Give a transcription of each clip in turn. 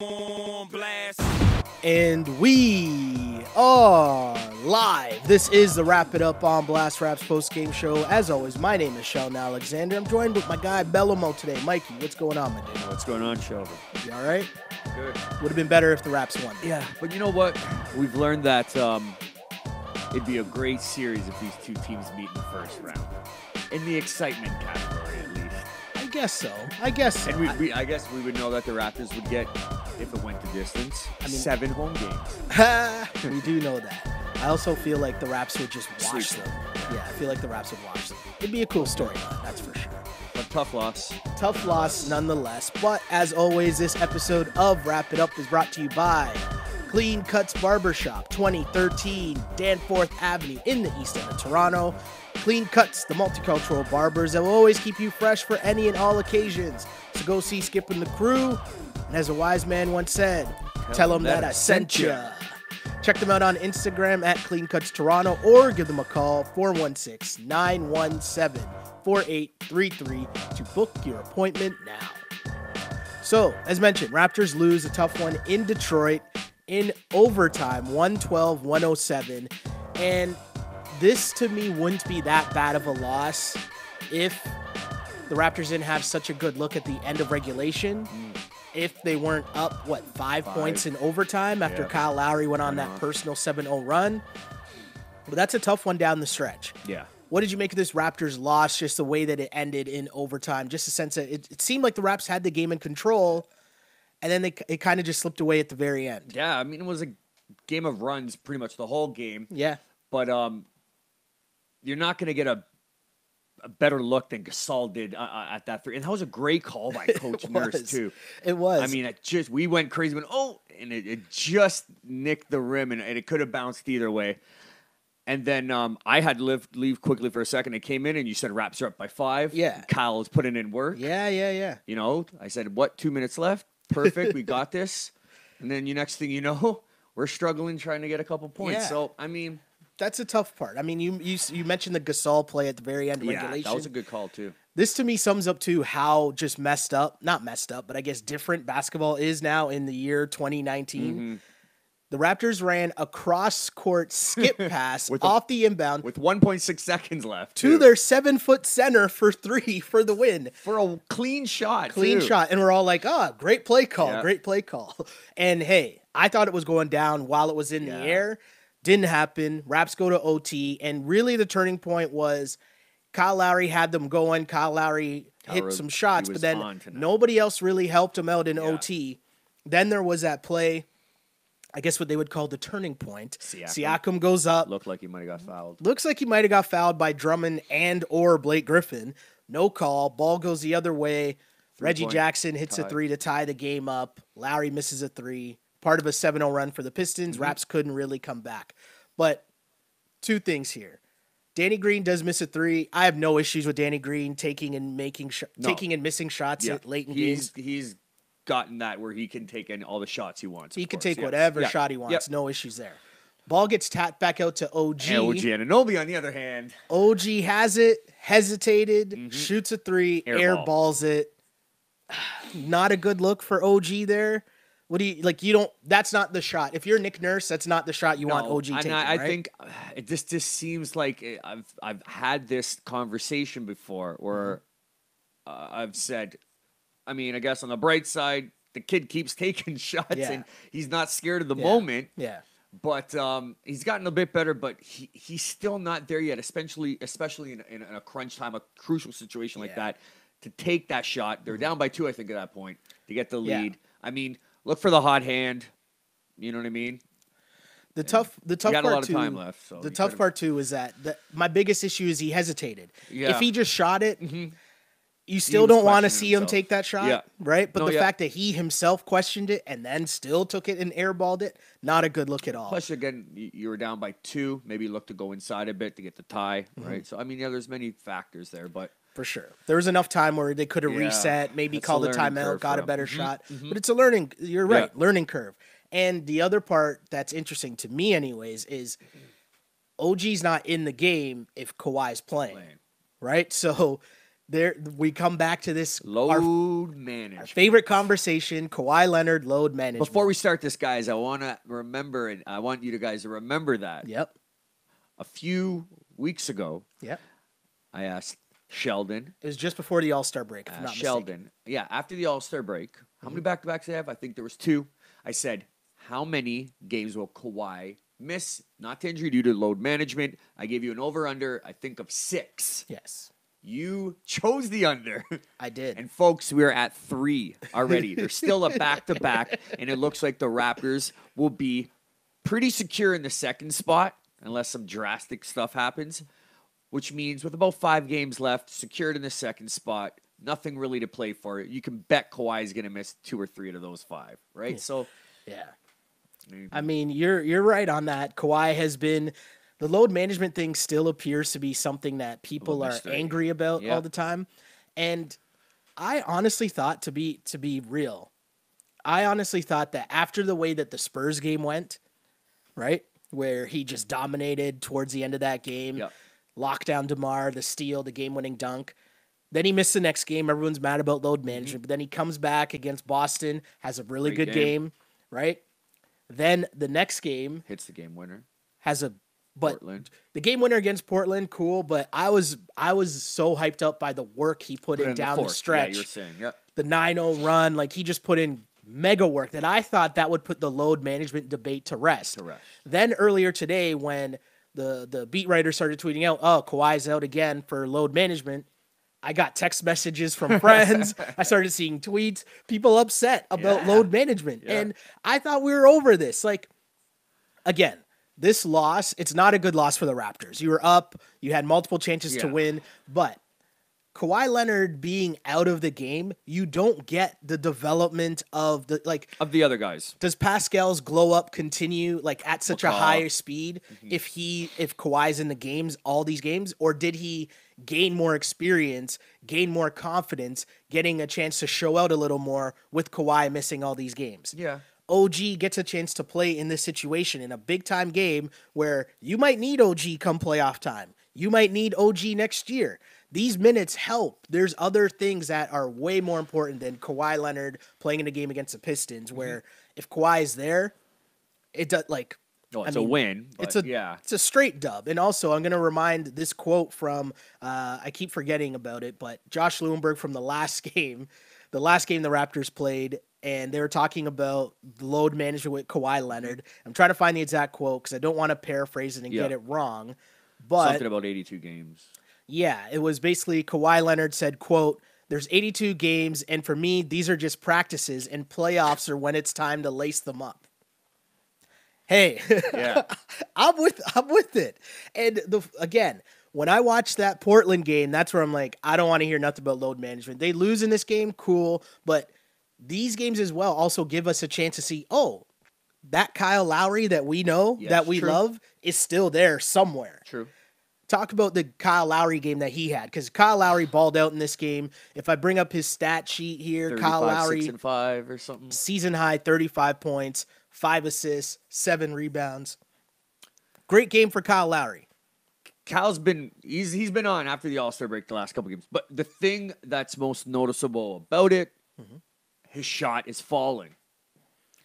On blast. And we are live. This is the Wrap It Up on Blast Raps post-game show. As always, my name is Sheldon Alexander. I'm joined with my guy Bellomo today. Mikey, what's going on, my dude? What's going on, Sheldon? You all right? Good. Would have been better if the Raps won. Yeah, but you know what? We've learned that it'd be a great series if these two teams meet in the first round. In the excitement category, at least. I guess so. I guess so. And I guess we would know that the Raptors would get, if it went to distance, 7 home games. We do know that. I also feel like the Raps would just watch Sweet. them. Yeah, I feel like the Raps would watch them. It'd be a cool storyline, that's for sure. But tough loss. Tough loss nonetheless. But as always, this episode of Wrap It Up is brought to you by Clean Cuts Barbershop, 2013 Danforth Avenue in the east end of Toronto. Clean Cuts, the multicultural barbers that will always keep you fresh for any and all occasions. So go see Skip and the crew. And as a wise man once said, tell them that I sent ya. Check them out on Instagram at Clean Cuts Toronto or give them a call, 416-917-4833 to book your appointment now. So, as mentioned, Raptors lose a tough one in Detroit in overtime, 112-107. And this, to me, wouldn't be that bad of a loss if the Raptors didn't have such a good look at the end of regulation. If they weren't up, 5 points in overtime after Kyle Lowry went on that personal 7-0 run. But that's a tough one down the stretch. Yeah. What did you make of this Raptors loss, just the way that it ended in overtime? Just a sense that it seemed like the Raps had the game in control, and then it kind of just slipped away at the very end. Yeah, I mean, it was a game of runs pretty much the whole game. Yeah. But you're not going to get a better look than Gasol did at that three. And that was a great call by Coach Nurse, too. It was. I mean, we went crazy. And it just nicked the rim, and it could have bounced either way. And then I had to leave quickly for a second. It came in, and you said Raps are up by 5. Yeah. Kyle was putting in work. Yeah. You know, I said, 2 minutes left? Perfect. We got this. And then next thing you know, we're struggling trying to get a couple points. Yeah. So, I mean, that's a tough part. I mean, you mentioned the Gasol play at the very end of regulation. That was a good call, too. This, to me, sums up to how just not messed up, but I guess different basketball is now in the year 2019. Mm-hmm. The Raptors ran a cross-court skip pass off the inbound with 1.6 seconds left to their 7-foot center for 3 for the win. For a clean shot, shot. And we're all like, great play call, great play call. And, hey, I thought it was going down while it was in the air. Didn't happen. Raps go to OT. And really the turning point was Kyle Lowry had them going. Kyle Lowry hit some shots, but then nobody else really helped him out in OT. Then there was that play, I guess what they would call the turning point. Siakam goes up. Looked like he might have got fouled. Looks like he might have got fouled by Drummond and or Blake Griffin. No call. Ball goes the other way. Reggie Jackson hits a 3 to tie the game up. Lowry misses a 3. Part of a 7-0 run for the Pistons. Raps couldn't really come back. But 2 things here. Danny Green does miss a 3. I have no issues with Danny Green taking and missing shots late in games. He's gotten that where he can take in all the shots he wants. He can take whatever shot he wants. No issues there. Ball gets tapped back out to OG. And OG Anunoby, on the other hand. OG has it, hesitated, shoots a 3, airballs it. Not a good look for OG there. What do you that's not the shot. If you're Nick Nurse, that's not the shot you want OG taking, I think it just seems like I've had this conversation before where I've said, I mean, I guess on the bright side, the kid keeps taking shots and he's not scared of the moment. Yeah. But he's gotten a bit better, but he's still not there yet, especially in a crunch time, a crucial situation like that, to take that shot. They're down by 2, I think, at that point, to get the lead. I mean, look for the hot hand. You know what I mean? The tough got part a lot too, of time left. So the tough part too is that my biggest issue is he hesitated. Yeah. If he just shot it, you still don't want to see him take that shot, right? But the fact that he himself questioned it and then still took it and airballed it, not a good look at all. Plus, again, you were down by 2. Maybe look to go inside a bit to get the tie, right? So, I mean, there's many factors there, but for sure. There was enough time where they could have reset, maybe called the timeout, got a better shot. But it's a learning curve. And the other part that's interesting to me anyways is OG's not in the game if Kawhi's playing. Right? So there we come back to this Load management. favorite conversation, Kawhi Leonard load management. Before we start this, guys, I want to remember, and I want you guys to remember that. Yep. A few weeks ago, Yep. I asked Sheldon. It was just before the All-Star break, if I'm not Sheldon. mistaken. Yeah, after the All-Star break. How many back-to-backs they have? I think there was 2. I said, how many games will Kawhi miss? Not to injury, due to load management. I gave you an over-under, I think, of 6. Yes. You chose the under. I did. And folks, we're at 3 already. There's still a back-to-back, and it looks like the Raptors will be pretty secure in the second spot, unless some drastic stuff happens, which means with about 5 games left, secured in the second spot, nothing really to play for. You can bet Kawhi is going to miss 2 or 3 of those 5, right? So, yeah. I mean, you're right on that. Kawhi has been the load management thing still appears to be something that people are angry about all the time. And I honestly thought, to be real, I honestly thought that after the way that the Spurs game went, right, where he just dominated towards the end of that game, locked down DeMar, the steal, the game-winning dunk. Then he missed the next game. Everyone's mad about load management. But then he comes back against Boston, has a really good game, right? Then the next game hits the game winner. Portland. The game winner against Portland, cool. But I was so hyped up by the work he put in down the stretch. Yeah, you're saying, yep. The 9-0 run, like he just put in mega work that I thought that would put the load management debate to rest. Then earlier today, when the beat writer started tweeting out, "Oh, Kawhi's out again for load management," I got text messages from friends. I started seeing tweets, people upset about load management. And I thought we were over this. Like, again, this loss, it's not a good loss for the Raptors. You were up, you had multiple chances to win, but Kawhi Leonard being out of the game, you don't get the development of the other guys. Does Pascal's glow up continue like at such a high speed if Kawhi's in the games, all these games, or did he gain more experience, gain more confidence, getting a chance to show out a little more with Kawhi missing all these games? Yeah. OG gets a chance to play in this situation in a big time game where you might need OG come playoff time. You might need OG next year. These minutes help. There's other things that are way more important than Kawhi Leonard playing in a game against the Pistons, where if Kawhi is there, it does like. Oh, it's a win. It's a straight dub. And also, I'm going to remind this quote from I keep forgetting about it, but Josh Lewenberg from the last game the Raptors played, and they were talking about load management with Kawhi Leonard. I'm trying to find the exact quote because I don't want to paraphrase it and get it wrong. But something about 82 games. Yeah, it was basically Kawhi Leonard said, quote, "There's 82 games, and for me, these are just practices, and playoffs are when it's time to lace them up." Hey, I'm with it. And again, when I watched that Portland game, that's where I'm like, I don't want to hear nothing about load management. They lose in this game, cool, but these games as well also give us a chance to see, oh, that Kyle Lowry that we know, that we love, is still there somewhere. True. Talk about the Kyle Lowry game that he had, because Kyle Lowry balled out in this game. If I bring up his stat sheet here, Kyle Lowry 6 and 5 or something, season high 35 points, 5 assists, 7 rebounds. Great game for Kyle Lowry. Kyle's been he's been on after the All-Star break the last couple games, but the thing that's most noticeable about it, his shot is falling.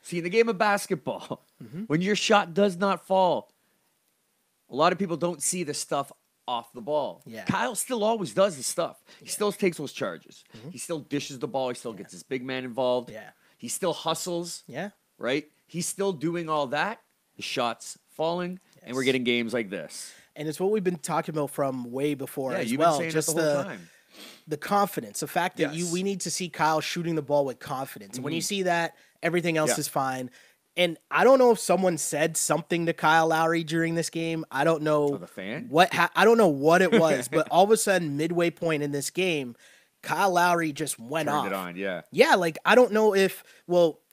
See, in the game of basketball, when your shot does not fall, a lot of people don't see the stuff off the ball. Yeah. Kyle still always does the stuff. He still takes those charges. He still dishes the ball. He still gets his big man involved. Yeah. He still hustles. Yeah. Right? He's still doing all that. His shot's falling, and we're getting games like this. And it's what we've been talking about from way before as you've well. Been saying just it the whole time. The confidence, the fact that we need to see Kyle shooting the ball with confidence. And when you see that, everything else is fine. And I don't know if someone said something to Kyle Lowry during this game. I don't know the fan? I don't know what it was, but all of a sudden, midway point in this game, Kyle Lowry just went off. Turned it on, yeah. Yeah, like I don't know if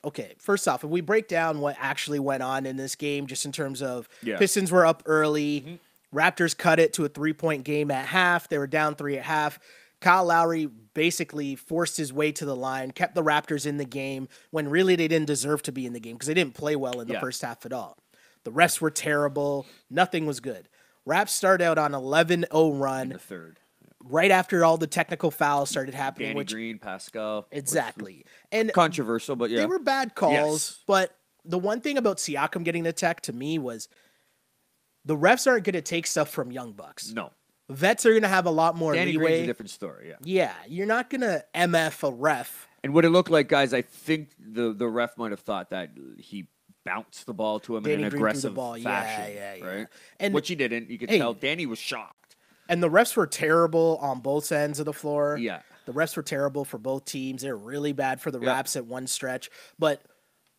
okay, first off, if we break down what actually went on in this game, just in terms of Pistons were up early, Raptors cut it to a 3-point game at half. They were down 3 at half. Kyle Lowry basically forced his way to the line, kept the Raptors in the game when really they didn't deserve to be in the game because they didn't play well in the first half at all. The refs were terrible. Nothing was good. Raps started out on 11-0 run. In the third. right after all the technical fouls started happening, Danny which Green, Pascal. exactly, and Controversial, but yeah. they were bad calls. Yes. But the one thing about Siakam getting the tech to me was the refs aren't going to take stuff from young bucks. No. Vets are going to have a lot more Danny leeway. Green's a different story, yeah. Yeah, you're not going to MF a ref. And what it looked like, guys, I think the ref might have thought that he bounced the ball to him Danny in an Green threw the aggressive ball. fashion, Yeah. right? And which he didn't. You could hey, tell Danny was shocked. And the refs were terrible on both ends of the floor. Yeah. The refs were terrible for both teams. They were really bad for the Raps at one stretch. But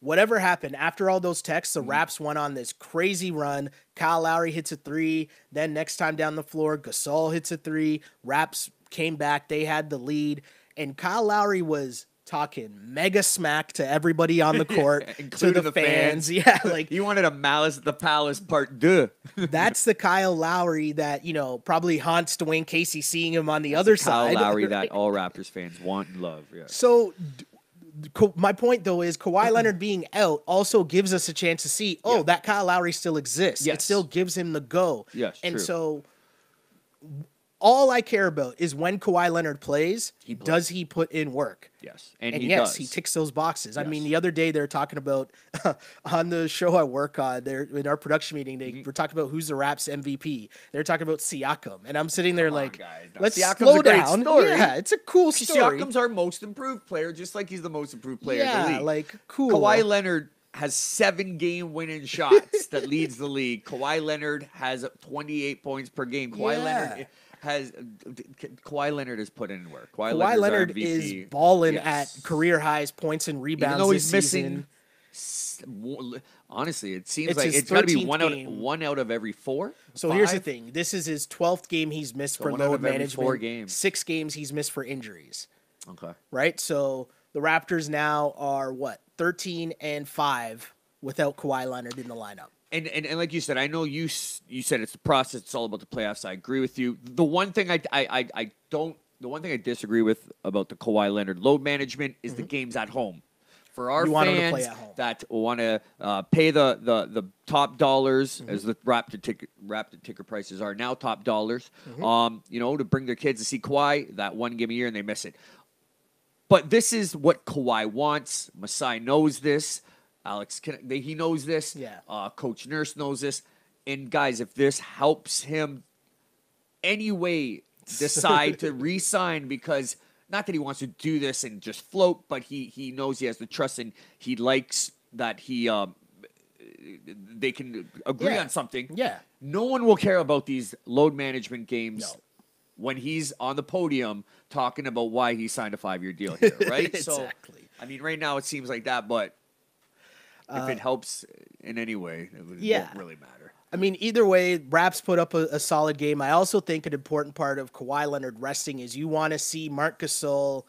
whatever happened, after all those texts, the Raps went on this crazy run. Kyle Lowry hits a three. Then next time down the floor, Gasol hits a three. Raps came back. They had the lead. And Kyle Lowry was talking mega smack to everybody on the court, to the fans. Yeah, like you wanted a Malice at the Palace part 2. That's the Kyle Lowry that, probably haunts Dwayne Casey seeing him on the other side. Kyle Lowry that all Raptors fans want and love. Yeah. So my point, though, is Kawhi Leonard being out also gives us a chance to see, that Kyle Lowry still exists. Yes. It still gives him the go. Yes, and true. so all I care about is when Kawhi Leonard plays, does he put in work? Yes. And And he yes, does. he ticks those boxes. I Yes. mean, the other day they're talking about on the show I work on, there in our production meeting, they were talking about who's the Raps MVP. They're talking about Siakam, and I'm sitting there like, guys. No, let's Siakam's slow a great down. story. Yeah, it's a cool story. Siakam's our most improved player, just like he's the most improved player in the Yeah, league. like cool. Kawhi Leonard has 7 game-winning shots that leads the league. Kawhi Leonard has 28 points per game. Kawhi Leonard has put in work. Kawhi Leonard's our Leonard MVP. is balling Yes. at career highs, points and rebounds. Even though this he's missing, season. honestly, it seems It's like his it's got to be 13th one out of every 4. So here's the 5? thing: this is his 12th game he's missed for one out load of every management. 4 games. 6 games he's missed for injuries. Okay. Right. So the Raptors now are 13-5 without Kawhi Leonard in the lineup. And like you said, I know you said it's the process. It's all about the playoffs. I agree with you. The one thing the one thing I disagree with about the Kawhi Leonard load management is the games at home. For our You want him to play fans at home. that want to pay the top dollars, as the Raptor ticket prices are now top dollars, to bring their kids to see Kawhi that one game a year and they miss it. But this is what Kawhi wants. Masai knows this. Alex, he knows this. Yeah. Coach Nurse knows this. And guys, if this helps him anyway decide to re-sign, because not that he wants to do this and just float, but he knows he has the trust and he likes that they can agree on something. Yeah. No one will care about these load management games. No. When he's on the podium talking about why he signed a 5-year deal here, right? Exactly. So, I mean, right now it seems like that, but if it helps in any way, it won't really matter. I mean, either way, Raps put up a solid game. I also think an important part of Kawhi Leonard resting is you want to see Marc Gasol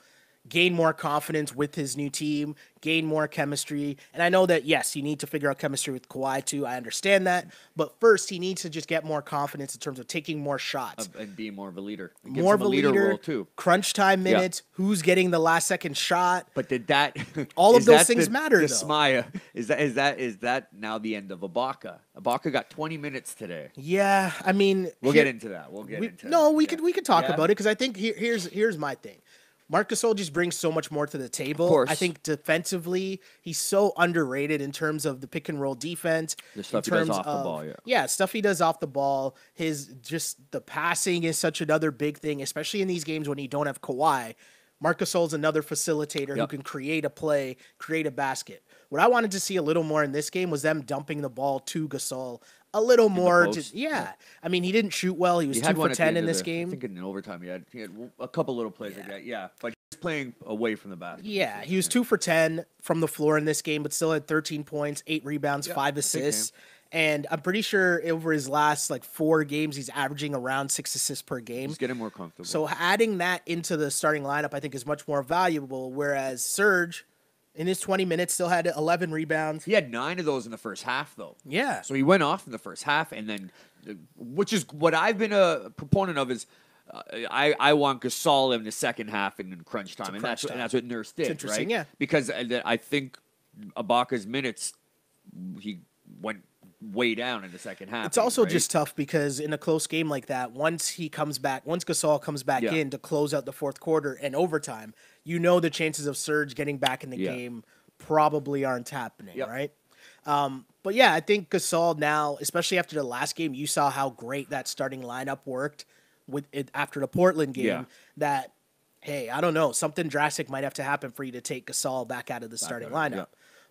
gain more confidence with his new team, gain more chemistry. And I know that, yes, you need to figure out chemistry with Kawhi too. I understand that. But first, he needs to just get more confidence in terms of taking more shots. And being more of a leader. More of a leader role too. Crunch time minutes, who's getting the last second shot. But did that all of those things matter though. Smaya, is that now the end of Ibaka? Ibaka got 20 minutes today. Yeah, I mean, we'll get into that. We could talk about it because I think here's my thing. Marc Gasol just brings so much more to the table. Of course. I think defensively, he's so underrated in terms of the pick and roll defense. The stuff he does off the ball, Yeah, stuff he does off the ball. The passing is such another big thing, especially in these games when you don't have Kawhi. Marc Gasol's another facilitator who can create a play, create a basket. What I wanted to see a little more in this game was them dumping the ball to Gasol a little more. I mean, he didn't shoot well. He was 2 for 10 in this game. I think in overtime he had a couple little plays like that. Yeah, but he was playing away from the basket. Yeah, he was 2 for 10 from the floor in this game, but still had 13 points, 8 rebounds, 5 assists. And I'm pretty sure over his last 4 games, he's averaging around 6 assists per game. He's getting more comfortable. So adding that into the starting lineup, I think, is much more valuable. Whereas Serge, in his 20 minutes, still had 11 rebounds. He had 9 of those in the first half, though. Yeah. So he went off in the first half, and then, which is what I've been a proponent of is, I want Gasol in the second half and in crunch time, and that's what Nurse did. It's interesting, right? yeah. Because I think Ibaka's minutes, he went way down in the second half. It's also right? just tough because in a close game like that, once Gasol comes back in to close out the fourth quarter and overtime, the chances of Serge getting back in the game probably aren't happening, right? But yeah, I think Gasol now, especially after the last game, you saw how great that starting lineup worked with it after the Portland game. That, hey, I don't know, something drastic might have to happen for you to take Gasol back out of the starting lineup.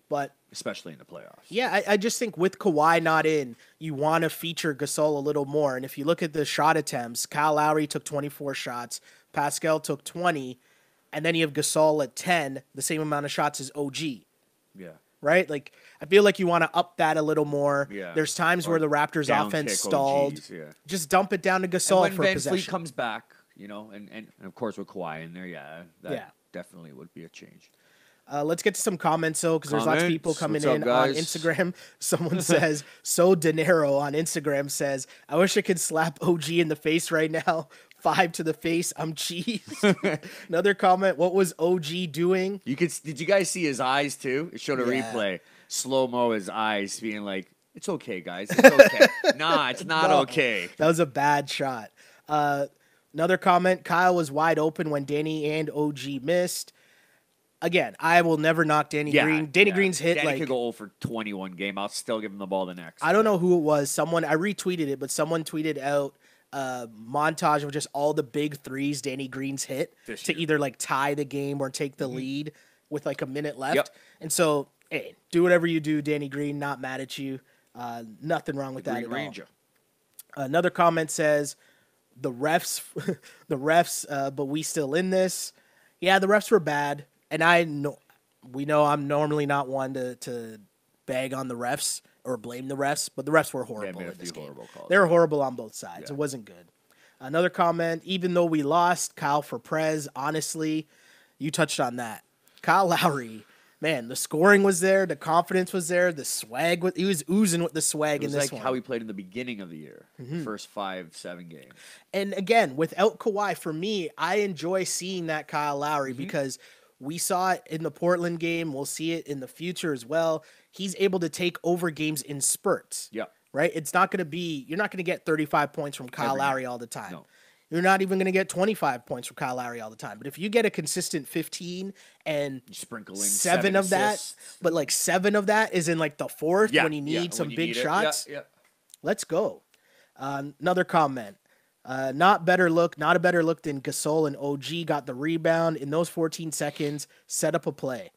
But especially in the playoffs. Yeah, I just think with Kawhi not in, you want to feature Gasol a little more. And if you look at the shot attempts, Kyle Lowry took 24 shots, Pascal took 20, and then you have Gasol at 10, the same amount of shots as OG. Yeah. Right? Like, I feel like you want to up that a little more. Yeah. There's times where the Raptors offense stalled. OGs, Just dump it down to Gasol and for when possession. VanVleet comes back, and of course with Kawhi in there, that definitely would be a change. Let's get to some comments, though, because there's lots of people coming in guys? on Instagram. Someone says, So De Niro on Instagram says, I wish I could slap OG in the face right now. 5 to the face. I'm cheese. Another comment. What was OG doing? Did you guys see his eyes, too? It showed a replay. Slow-mo, his eyes being like, it's okay, guys. It's okay. Nah, it's not okay. That was a bad shot. Another comment. Kyle was wide open when Danny and OG missed. Again, I will never knock Danny Green. Danny Green's hit Danny could go 0 for 21 game. I'll still give him the ball the next. I don't know who it was. I retweeted it, but someone tweeted out a montage of just all the big threes Danny Green's hit to either like tie the game or take the lead with like a minute left. Yep. And so, hey, do whatever you do, Danny Green. Not mad at you. Nothing wrong with that at all. Another comment says the refs, but we still in this. Yeah, the refs were bad. And we know I'm normally not one to bag on the refs or blame the refs, but the refs were horrible in this game. They were horrible on both sides. It wasn't good. Another comment, even though we lost, Kyle for Prez, honestly, you touched on that. Kyle Lowry, man, the scoring was there, the confidence was there, the swag, he was oozing with the swag in this one. It was like how he played in the beginning of the year, first 5-7 games. And again, without Kawhi, for me, I enjoy seeing that Kyle Lowry because we saw it in the Portland game. We'll see it in the future as well. He's able to take over games in spurts. Yeah. Right? You're not going to get 35 points from Kyle Lowry all the time. No. You're not even going to get 25 points from Kyle Lowry all the time. But if you get a consistent 15 and sprinkling 7 of assists. that, but like 7 of that is in like the fourth when you need some big shots, let's go. Another comment. Not a better look than Gasol and OG got the rebound in those 14 seconds, set up a play.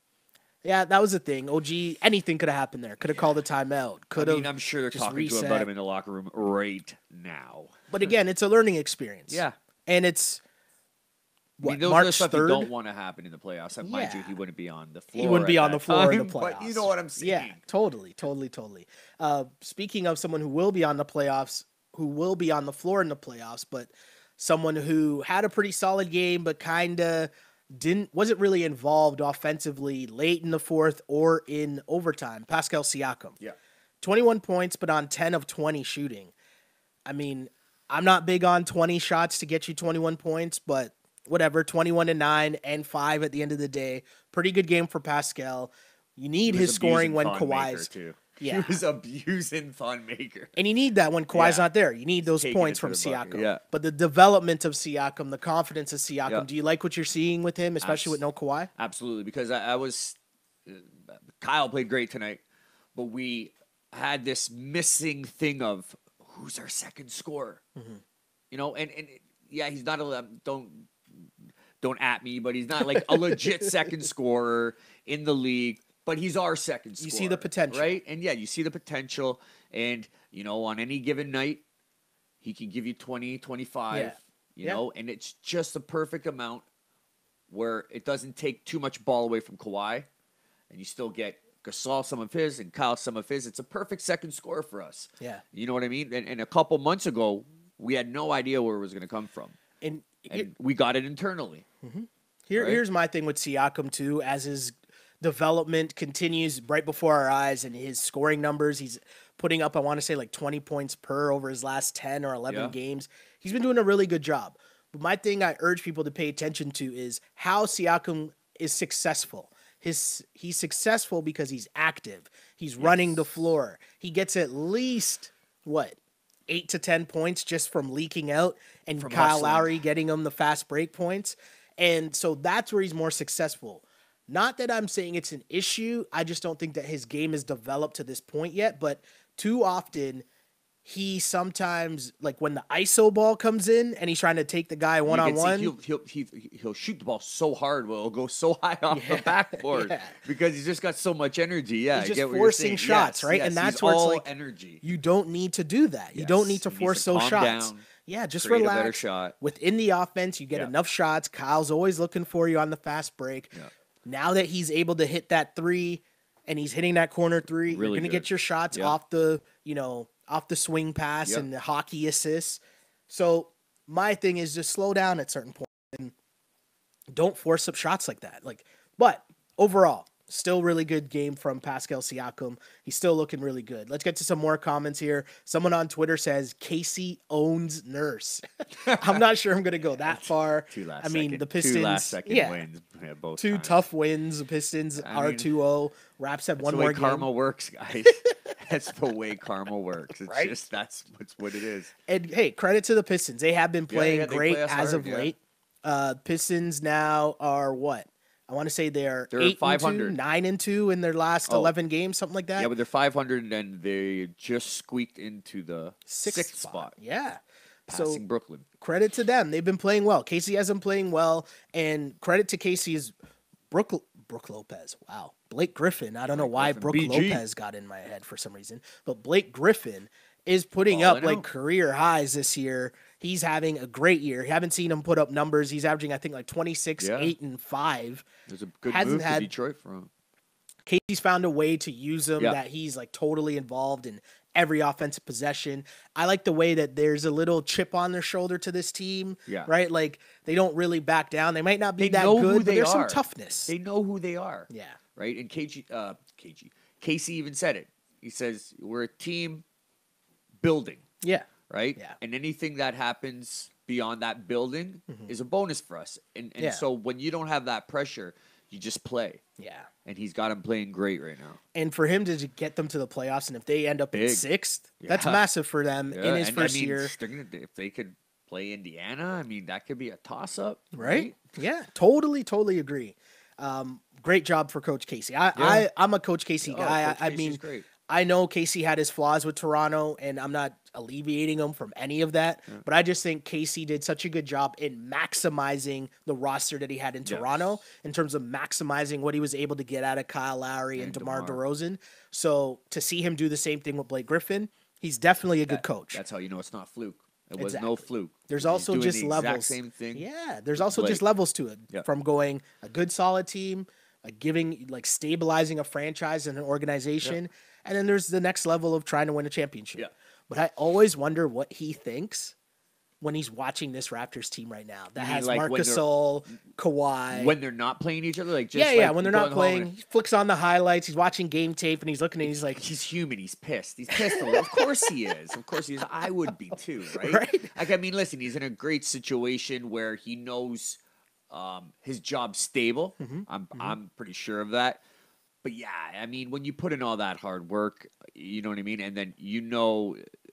Yeah, that was the thing. OG, anything could have happened there. Could have called a timeout. I'm sure they're talking to him about him in the locker room right now. But again, it's a learning experience. Yeah. And it's those March are stuff 3rd? You don't want to happen in the playoffs. Mind you, he wouldn't be on the floor. He wouldn't be on the floor in the playoffs. But you know what I'm saying. Yeah, totally. Speaking of someone who will be on the playoffs, who will be on the floor in the playoffs, but someone who had a pretty solid game, but kind of wasn't really involved offensively late in the fourth or in overtime. Pascal Siakam. Yeah. 21 points, but on 10 of 20 shooting. I mean, I'm not big on 20 shots to get you 21 points, but whatever, 21 and 9 and 5 at the end of the day. Pretty good game for Pascal. You need his scoring when Kawhi's. Yeah. He was abusing Thon Maker. And you need that when Kawhi's not there. You need those points from Siakam. Yeah. But the development of Siakam, the confidence of Siakam, do you like what you're seeing with him, especially with no Kawhi? Absolutely, because Kyle played great tonight, but we had this missing thing of who's our second scorer. And he's not don't at me, but he's not like a legit second scorer in the league. But he's our second scorer. You see the potential. Right? And you see the potential. And, on any given night, he can give you 20, 25, and it's just the perfect amount where it doesn't take too much ball away from Kawhi. And you still get Gasol some of his and Kyle some of his. It's a perfect second scorer for us. Yeah. You know what I mean? And a couple months ago, we had no idea where it was going to come from. And we got it internally. Here's my thing with Siakam, too, as his development continues right before our eyes and his scoring numbers. He's putting up, I want to say, like 20 points per over his last 10 or 11 games. He's been doing a really good job. But my thing I urge people to pay attention to is how Siakam is successful. he's successful because he's active. He's running the floor. He gets at least what 8 to 10 points just from leaking out, and From Kyle hustling. Lowry getting him the fast break points. And so that's where he's more successful. Not that I'm saying it's an issue. I just don't think that his game is developed to this point yet. But too often, he sometimes, like when the ISO ball comes in and he's trying to take the guy one-on-one. He'll shoot the ball so hard, it'll go so high off the backboard because he's just got so much energy. Yeah, he's I just get what forcing you're saying. shots, Yes, right? yes, And that's he's where it's all like energy. you don't need to do that. You don't need to He force needs to those calm shots. down, Yeah, just create a relax. better shot. Within the offense, you get enough shots. Kyle's always looking for you on the fast break. Yeah. Now that he's able to hit that three and he's hitting that corner three, you're going to get your shots off the, off the swing pass and the hockey assists. So my thing is just slow down at certain points and don't force up shots like that. But overall, still really good game from Pascal Siakam. He's still looking really good. Let's get to some more comments here. Someone on Twitter says Casey owns Nurse. I'm not sure I'm going to go that far. The Pistons, two last second wins. Both two times. tough wins. The Pistons are 2-0. Raps have one more game. That's the way karma works, guys. That's the way karma works. It's just that's what it is. And hey, credit to the Pistons. They have been playing great as of late. Pistons now are what? I want to say they're 8-2, 9-2 in their last 11 games, something like that. Yeah, but they're 500 and they just squeaked into the sixth spot. Yeah. Passing Brooklyn. Credit to them. They've been playing well. Casey has been playing well, and credit to Casey's Brooke Lopez. Wow. Blake Griffin. I don't know why Brooke Lopez got in my head for some reason, but Blake Griffin is putting up like career highs this year. He's having a great year. You haven't seen him put up numbers. He's averaging, I think, like 26, 8, and 5. There's a good move to Detroit for him. Casey's found a way to use him that he's like totally involved in every offensive possession. I like the way that there's a little chip on their shoulder to this team, right? Like they don't really back down. They might not be that good, but there's some toughness. They know who they are. Yeah. Right? And Casey even said it. He says, we're a team building. Yeah. Right? Yeah. And anything that happens beyond that building is a bonus for us. And so when you don't have that pressure, you just play. Yeah. And he's got him playing great right now. And for him to get them to the playoffs, and if they end up in 6th, that's massive for them in his first year. If they could play Indiana, I mean, that could be a toss-up. Right? Yeah. Totally agree. Great job for Coach Casey. I'm a Coach Casey guy. Coach Casey's great. I know Casey had his flaws with Toronto, and I'm not alleviating him from any of that, but I just think Casey did such a good job in maximizing the roster that he had in Toronto in terms of maximizing what he was able to get out of Kyle Lowry and DeMar DeRozan. So to see him do the same thing with Blake Griffin, he's definitely a good coach. That's how you know it's not fluke. It was no fluke. There's also just levels. Same thing. Yeah, there's also just levels to it. From going a good solid team, stabilizing a franchise and an organization, and then there's the next level of trying to win a championship. Yeah. But I always wonder what he thinks when he's watching this Raptors team right now that has Marc Gasol, Kawhi. When they're not playing each other? When they're not playing, he flicks on the highlights, he's watching game tape, and he's looking and he's like... He's human, he's pissed. He's pissed. Of course he is. Of course he is. I would be too, right? Listen, he's in a great situation where he knows his job's stable. I'm pretty sure of that. But when you put in all that hard work, you know what I mean? And then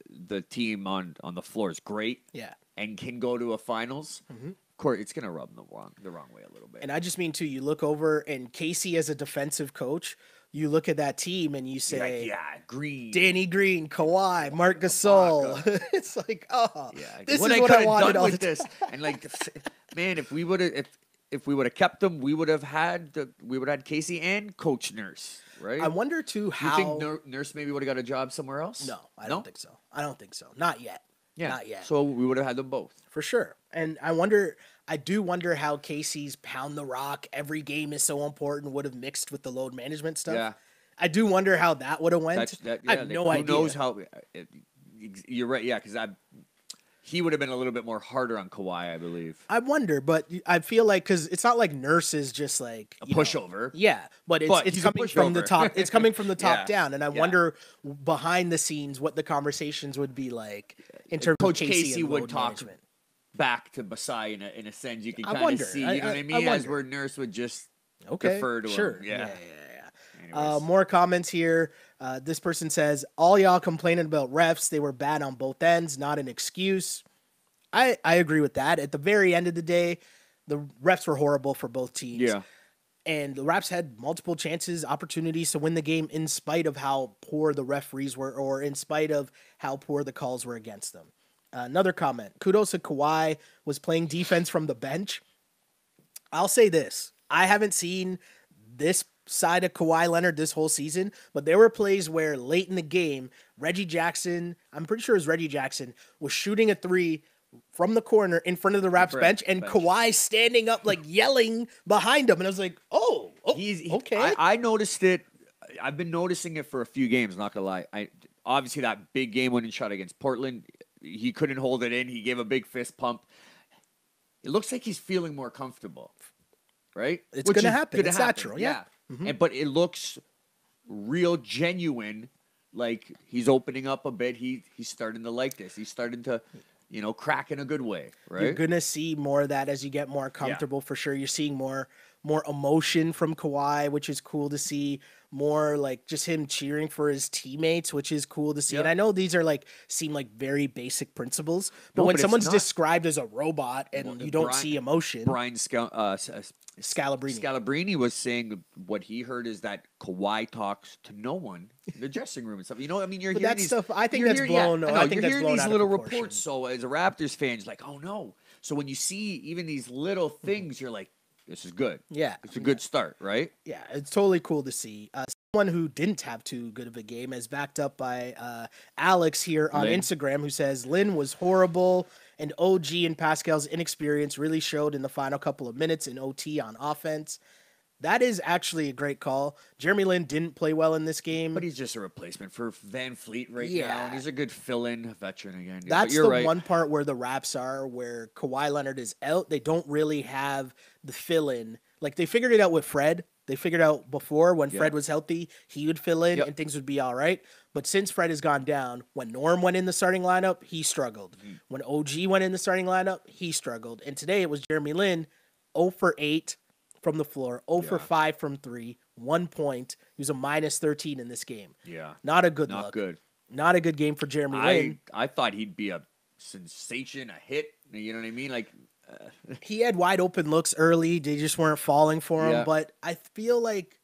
the team on the floor is great. Yeah. And can go to a finals. Of course, it's going to rub them the wrong way a little bit. And I just mean, too, you look over, and Casey as a defensive coach, you look at that team and you say, Green. Danny Green, Kawhi, Marc Gasol. It's like, this is what I wanted all this. And man, if we would have kept them, we would have had Casey and Coach Nurse, right? I wonder too how you think Nurse maybe would have got a job somewhere else. No, I don't think so. Not yet. Yeah, not yet. So we would have had them both for sure. And I do wonder how Casey's pound the rock, every game is so important, would have mixed with the load management stuff. Yeah, I do wonder how that would have went. I have no idea. Who knows how? You're right. Yeah, because he would have been a little bit more harder on Kawhi, I believe. I wonder, but I feel like because it's not like Nurse is just like a pushover. But it's coming from the top. It's coming from the top down, and I wonder behind the scenes what the conversations would be like in terms Coach of Casey and would load talk management. back to Basai in a sense. You can kind of see, you know what I mean? As where Nurse would just Okay, defer to sure. him. Yeah. Yeah. More comments here. This person says, all y'all complaining about refs. They were bad on both ends, not an excuse. I agree with that. At the very end of the day, the refs were horrible for both teams. Yeah. And the Raps had multiple chances, opportunities to win the game in spite of how poor the referees were or in spite of how poor the calls were against them. Another comment. Kudos to Kawhi was playing defense from the bench. I'll say this. I haven't seen this side of Kawhi Leonard this whole season, but there were plays where late in the game, Reggie Jackson, I'm pretty sure it was Reggie Jackson, was shooting a three from the corner in front of the Raps bench, and Kawhi standing up, like yelling behind him. And I was like, okay. I noticed it. I've been noticing it for a few games, not gonna lie. Obviously that big game-winning shot against Portland, he couldn't hold it in. He gave a big fist pump. It looks like he's feeling more comfortable, right? It's going to happen. It's natural, yeah. Mm-hmm. But it looks real genuine, like he's opening up a bit. He's starting to like this. He's starting to, crack in a good way, right? You're gonna see more of that as you get more comfortable, for sure. You're seeing more emotion from Kawhi, which is cool to see. More like just him cheering for his teammates, which is cool to see. And I know these are seem like very basic principles, but when someone's described as a robot and you don't see emotion. Brian Scalabrine was saying what he heard is that Kawhi talks to no one in the dressing room and stuff. You're hearing that these stuff. I think that's blown. I think that's blown these out little of proportion. reports. So as a Raptors fan, you're like, oh no. So when you see even these little things, you're like, this is good. Yeah, it's a good start, right? Yeah, it's totally cool to see. Someone who didn't have too good of a game, as backed up by Alex here on Instagram, who says Lynn was horrible, and OG and Pascal's inexperience really showed in the final couple of minutes in OT on offense. That is actually a great call. Jeremy Lin didn't play well in this game. But he's just a replacement for Van Fleet now. And he's a good fill-in veteran again. That's the one part where the Raps are, where Kawhi Leonard is out. They don't really have the fill-in. Like, they figured it out with Fred. They figured out before when Fred was healthy, he would fill in and things would be all right. But since Fred has gone down, when Norm went in the starting lineup, he struggled. When OG went in the starting lineup, he struggled. And today it was Jeremy Lin, 0 for 8. From the floor, 0 for 5 from 3, 1 point. He was a minus 13 in this game. Yeah. Not a good look. Not good. Not a good game for Jeremy Lin. I thought he'd be a sensation, a hit. You know what I mean? Like, he had wide open looks early. They just weren't falling for him. But I feel like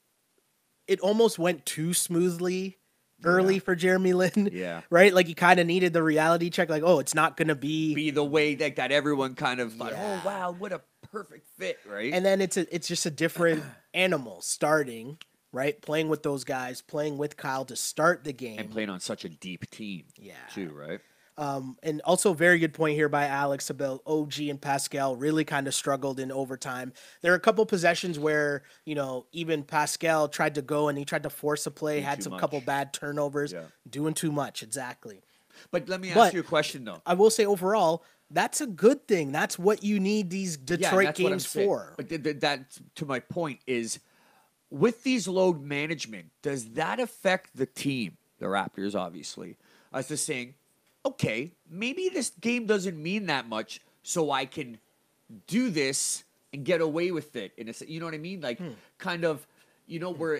it almost went too smoothly early for Jeremy Lin. Yeah. Right? Like, he kind of needed the reality check. Like, it's not going to be the way that everyone kind of thought, oh, wow, what a perfect fit, right? And then it's just a different animal starting, right? Playing with those guys, playing with Kyle to start the game. And playing on such a deep team, too, right? And also very good point here by Alex about OG and Pascal really kind of struggled in overtime. There are a couple possessions where, even Pascal tried to go and he tried to force a play, had some couple bad turnovers, doing too much, exactly. But let me ask you a question, though. I will say overall, that's a good thing. That's what you need these Detroit games for. But that, to my point, is with these load management, does that affect the team, the Raptors, obviously, as to saying, okay, maybe this game doesn't mean that much, so I can do this and get away with it. You know what I mean? Like, kind of, where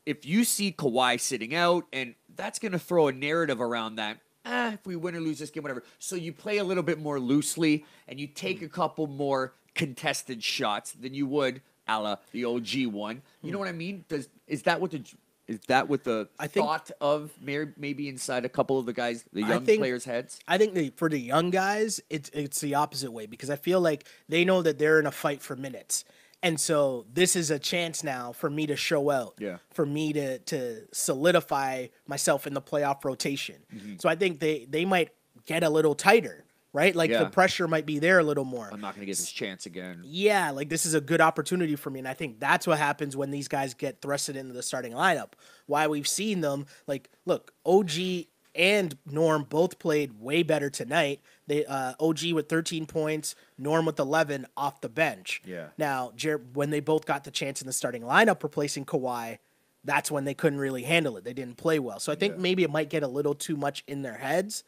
if you see Kawhi sitting out, and that's going to throw a narrative around that, if we win or lose this game, whatever. So you play a little bit more loosely, and you take a couple more contested shots than you would a la the OG one. You know what I mean? Is that what the thought of maybe inside a couple of the guys, the young players' heads? I think for the young guys, it's the opposite way, because I feel like they know that they're in a fight for minutes. And so this is a chance now for me to show out, for me to solidify myself in the playoff rotation. So I think they might get a little tighter, right? Like the pressure might be there a little more. I'm not going to get this chance again. Yeah, like this is a good opportunity for me. And I think that's what happens when these guys get thrusted into the starting lineup. Why we've seen them, like, look, OG and Norm both played way better tonight. They OG with 13 points, Norm with 11 off the bench. Yeah. Now, when they both got the chance in the starting lineup replacing Kawhi, that's when they couldn't really handle it. They didn't play well. So I think maybe it might get a little too much in their heads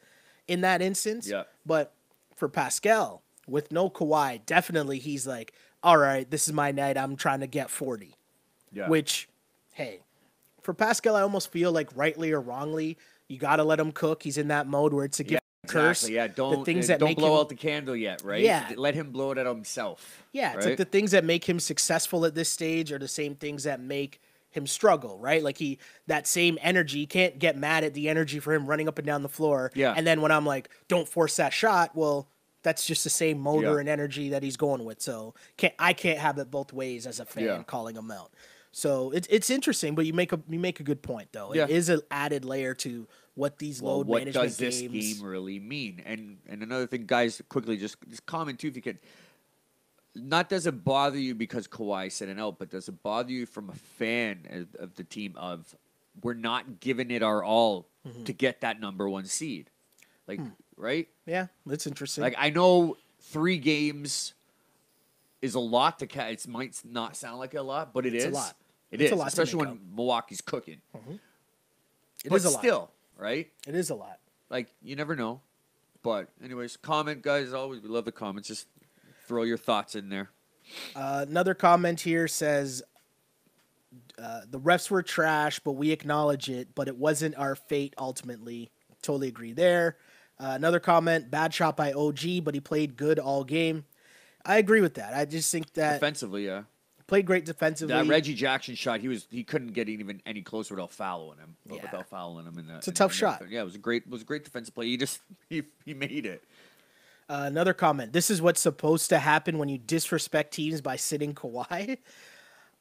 in that instance. Yeah. But for Pascal, with no Kawhi, definitely he's like, all right, this is my night. I'm trying to get 40. Yeah. Which, hey, for Pascal, I almost feel like rightly or wrongly, you got to let him cook. He's in that mode where it's a gift curse. Exactly. Yeah, the things that don't make blow him, out the candle yet, right? Yeah. Let him blow it out himself. Yeah, it's right? like the things that make him successful at this stage are the same things that make him struggle, right? Like that same energy, you can't get mad at the energy for him running up and down the floor. Yeah. And then when I'm like, don't force that shot, well, that's just the same motor and energy that he's going with. So I can't have it both ways as a fan calling him out. So it's interesting, but you make a good point though. Yeah. It is an added layer to what these load management games. What does this game really mean? And another thing, guys, quickly just comment too if you could. Not does it bother you because Kawhi said it out, but does it bother you from a fan of the team of we're not giving it our all to get that number 1 seed? Like, right? Yeah, that's interesting. Like, I know 3 games is a lot to catch. It might not sound like a lot, but it's a lot. It's a lot, especially when Milwaukee's cooking. It is a lot. Still, right? It is a lot. Like, you never know. But anyways, comment, guys. As always, we love the comments. Just throw your thoughts in there. Another comment here says, the refs were trash, but we acknowledge it, but it wasn't our fate ultimately. Totally agree there. Another comment, bad shot by OG, but he played good all game. I agree with that. I just think that Defensively, yeah. Played great defensively. That Reggie Jackson shot, he couldn't get even any closer without fouling him. Without fouling him it's a tough shot. Yeah, it was a great defensive play. He made it. Another comment. This is what's supposed to happen when you disrespect teams by sitting Kawhi.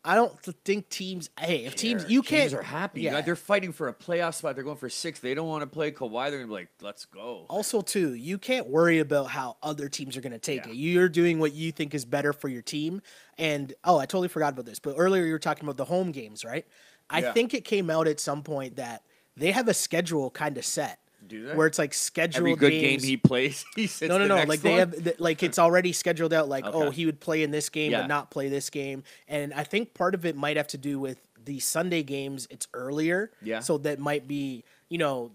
I don't think teams. Hey, if teams Teams are happy. Yeah. They're fighting for a playoff spot. They're going for 6. They don't want to play Kawhi. They're gonna be like, let's go. Also, too, you can't worry about how other teams are going to take it. You're doing what you think is better for your team. And I totally forgot about this. But earlier you were talking about the home games, right? I think it came out at some point that they have a schedule kind of set. Do they? Where it's like scheduled every good games. game he plays, he sits No. the next Like one? they have, like it's already scheduled out. Like, Okay. he would play in this game, but not play this game. And I think part of it might have to do with the Sunday games. It's earlier, so that might be